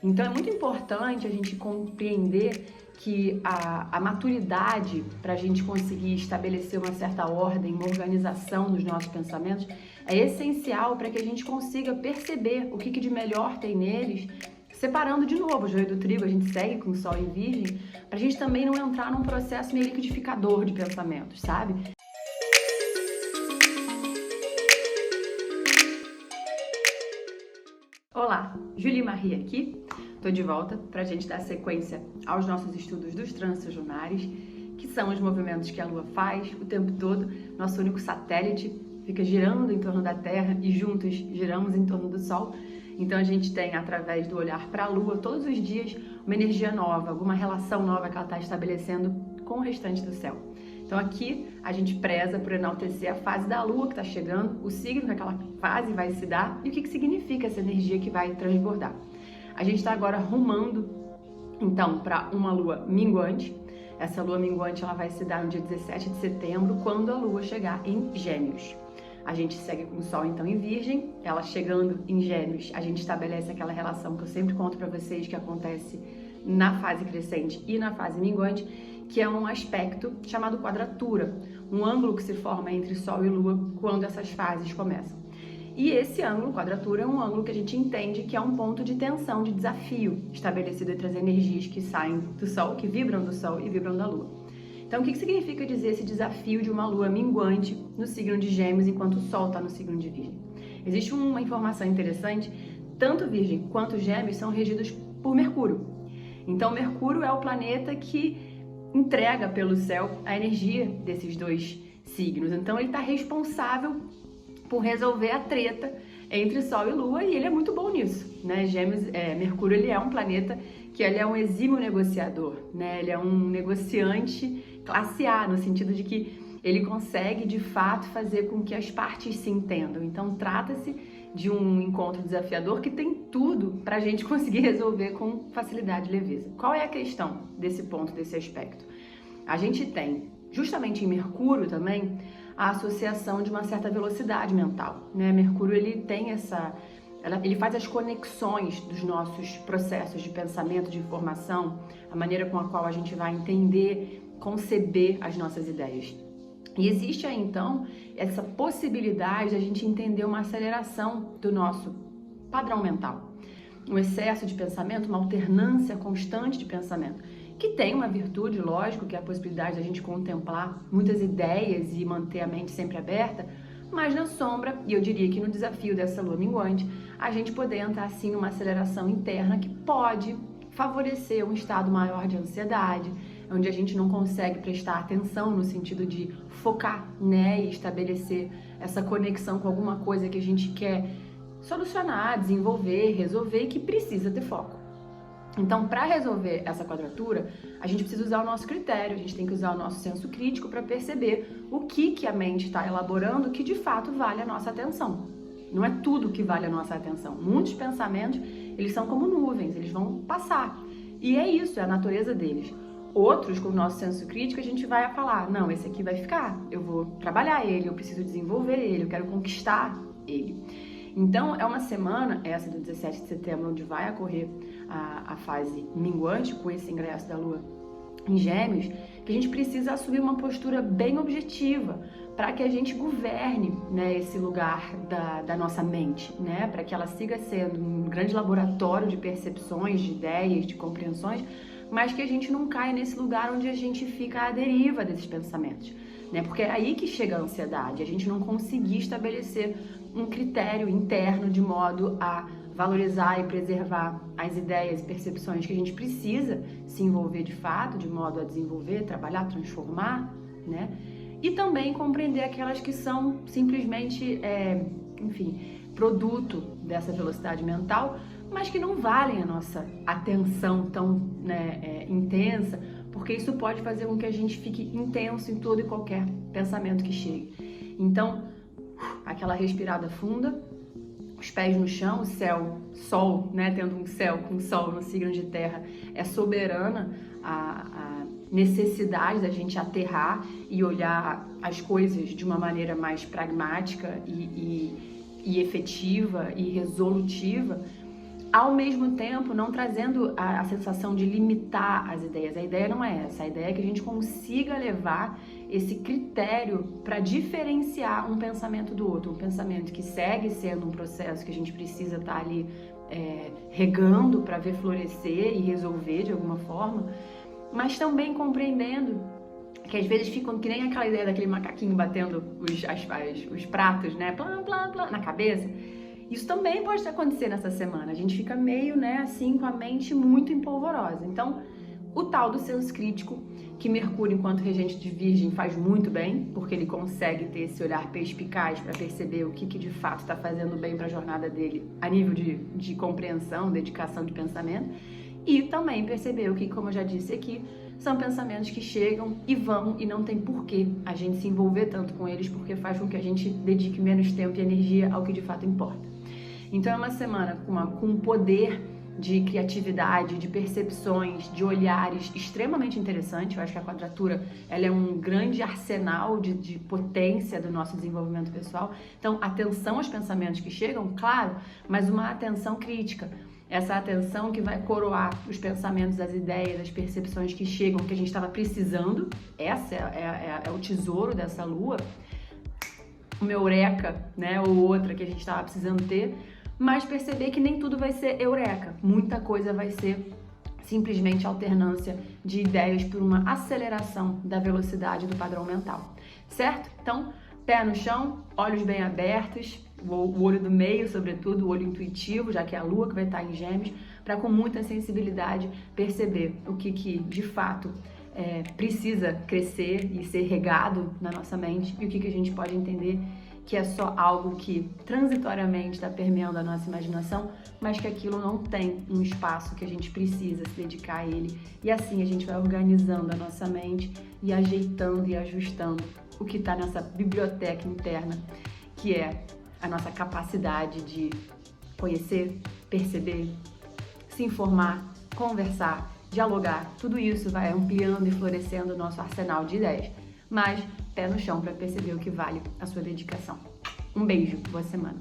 Então é muito importante a gente compreender que a maturidade para a gente conseguir estabelecer uma certa ordem, uma organização nos nossos pensamentos é essencial para que a gente consiga perceber o que de melhor tem neles, separando de novo o joio do trigo. A gente segue com o Sol em Virgem, para a gente também não entrar num processo meio liquidificador de pensamentos, sabe? Olá, Julie Marie aqui. Estou de volta para a gente dar sequência aos nossos estudos dos trânsitos lunares, que são os movimentos que a Lua faz o tempo todo. Nosso único satélite fica girando em torno da Terra e juntos giramos em torno do Sol. Então a gente tem, através do olhar para a Lua, todos os dias, uma energia nova, alguma relação nova que ela está estabelecendo com o restante do céu. Então aqui a gente preza por enaltecer a fase da Lua que está chegando, o signo que aquela fase vai se dar e o que significa essa energia que vai transbordar. A gente está agora rumando, então, para uma Lua minguante. Essa Lua minguante ela vai se dar no dia 17 de setembro, quando a Lua chegar em Gêmeos. A gente segue com o Sol, então, em Virgem. Ela chegando em Gêmeos, a gente estabelece aquela relação que eu sempre conto para vocês que acontece na fase crescente e na fase minguante, que é um aspecto chamado quadratura, um ângulo que se forma entre Sol e Lua quando essas fases começam. E esse ângulo, quadratura, é um ângulo que a gente entende que é um ponto de tensão, de desafio, estabelecido entre as energias que saem do Sol, que vibram do Sol e vibram da Lua. Então, o que significa dizer esse desafio de uma Lua minguante no signo de Gêmeos, enquanto o Sol está no signo de Virgem? Existe uma informação interessante, tanto Virgem quanto Gêmeos são regidos por Mercúrio. Então, Mercúrio é o planeta que entrega pelo céu a energia desses dois signos. Então, ele está responsável por resolver a treta entre Sol e Lua, e ele é muito bom nisso, né? Mercúrio, ele é um planeta que ele é um exímio negociador, né? Ele é um negociante classe A, no sentido de que ele consegue, de fato, fazer com que as partes se entendam. Então, trata-se de um encontro desafiador que tem tudo para a gente conseguir resolver com facilidade e leveza. Qual é a questão desse ponto, desse aspecto? A gente tem, justamente em Mercúrio também, a associação de uma certa velocidade mental, né? Mercúrio, ele faz as conexões dos nossos processos de pensamento, de informação, a maneira com a qual a gente vai entender, conceber as nossas ideias. E existe aí, então, essa possibilidade de a gente entender uma aceleração do nosso padrão mental. Um excesso de pensamento, uma alternância constante de pensamento, que tem uma virtude, lógico, que é a possibilidade de a gente contemplar muitas ideias e manter a mente sempre aberta, mas na sombra, e eu diria que no desafio dessa Lua minguante, a gente poder entrar, assim, numa aceleração interna que pode favorecer um estado maior de ansiedade, onde a gente não consegue prestar atenção no sentido de focar, né, e estabelecer essa conexão com alguma coisa que a gente quer solucionar, desenvolver, resolver e que precisa ter foco. Então, para resolver essa quadratura, a gente precisa usar o nosso critério, a gente tem que usar o nosso senso crítico para perceber o que a mente está elaborando que de fato vale a nossa atenção. Não é tudo que vale a nossa atenção. Muitos pensamentos, eles são como nuvens, eles vão passar. E é isso, é a natureza deles. Outros, com o nosso senso crítico, a gente vai falar, não, esse aqui vai ficar, eu vou trabalhar ele, eu preciso desenvolver ele, eu quero conquistar ele. Então, é uma semana, essa do 17 de setembro, onde vai ocorrer a fase minguante, com esse ingresso da Lua em Gêmeos, que a gente precisa assumir uma postura bem objetiva, para que a gente governe, né, esse lugar da nossa mente, né, para que ela siga sendo um grande laboratório de percepções, de ideias, de compreensões, mas que a gente não caia nesse lugar onde a gente fica à deriva desses pensamentos, né? Porque é aí que chega a ansiedade, a gente não conseguir estabelecer um critério interno de modo a valorizar e preservar as ideias e percepções que a gente precisa se envolver de fato, de modo a desenvolver, trabalhar, transformar, né? E também compreender aquelas que são simplesmente, produto dessa velocidade mental, mas que não valem a nossa atenção tão, intensa, porque isso pode fazer com que a gente fique intenso em todo e qualquer pensamento que chegue. Então, aquela respirada funda, os pés no chão, o céu, sol, né, tendo um céu com sol no signo de terra, é soberana a necessidade da gente aterrar e olhar as coisas de uma maneira mais pragmática e efetiva e resolutiva. ao mesmo tempo não trazendo a sensação de limitar as ideias. A ideia não é essa, a ideia é que a gente consiga levar esse critério para diferenciar um pensamento do outro, um pensamento que segue sendo um processo que a gente precisa estar ali regando para ver florescer e resolver de alguma forma, mas também compreendendo que às vezes ficam que nem aquela ideia daquele macaquinho batendo os pratos, né, plá, plá, plá, na cabeça. Isso também pode acontecer nessa semana. A gente fica meio, assim, com a mente muito empolvorosa. Então, o tal do senso crítico, que Mercúrio, enquanto regente de Virgem, faz muito bem, porque ele consegue ter esse olhar perspicaz para perceber o que de fato está fazendo bem para a jornada dele a nível de compreensão, dedicação de pensamento, e também perceber o que, como eu já disse aqui, são pensamentos que chegam e vão e não tem porquê a gente se envolver tanto com eles, porque faz com que a gente dedique menos tempo e energia ao que de fato importa. Então é uma semana com um poder de criatividade, de percepções, de olhares extremamente interessante. Eu acho que a quadratura ela é um grande arsenal de potência do nosso desenvolvimento pessoal. Então, atenção aos pensamentos que chegam, claro, mas uma atenção crítica. Essa atenção que vai coroar os pensamentos, as ideias, as percepções que chegam, que a gente estava precisando. Essa é o tesouro dessa lua. Uma eureka, né, ou outra que a gente estava precisando ter. Mas perceber que nem tudo vai ser eureka. Muita coisa vai ser simplesmente alternância de ideias por uma aceleração da velocidade do padrão mental. Certo? Então, pé no chão, olhos bem abertos, o olho do meio, sobretudo, o olho intuitivo, já que é a lua que vai estar em Gêmeos, para com muita sensibilidade perceber o que de fato precisa crescer e ser regado na nossa mente e o que a gente pode entender que é só algo que transitoriamente está permeando a nossa imaginação, mas que aquilo não tem um espaço que a gente precisa se dedicar a ele. E assim a gente vai organizando a nossa mente e ajeitando e ajustando o que está nessa biblioteca interna, que é a nossa capacidade de conhecer, perceber, se informar, conversar, dialogar. Tudo isso vai ampliando e florescendo o nosso arsenal de ideias. Mas pé no chão para perceber o que vale a sua dedicação. Um beijo, boa semana.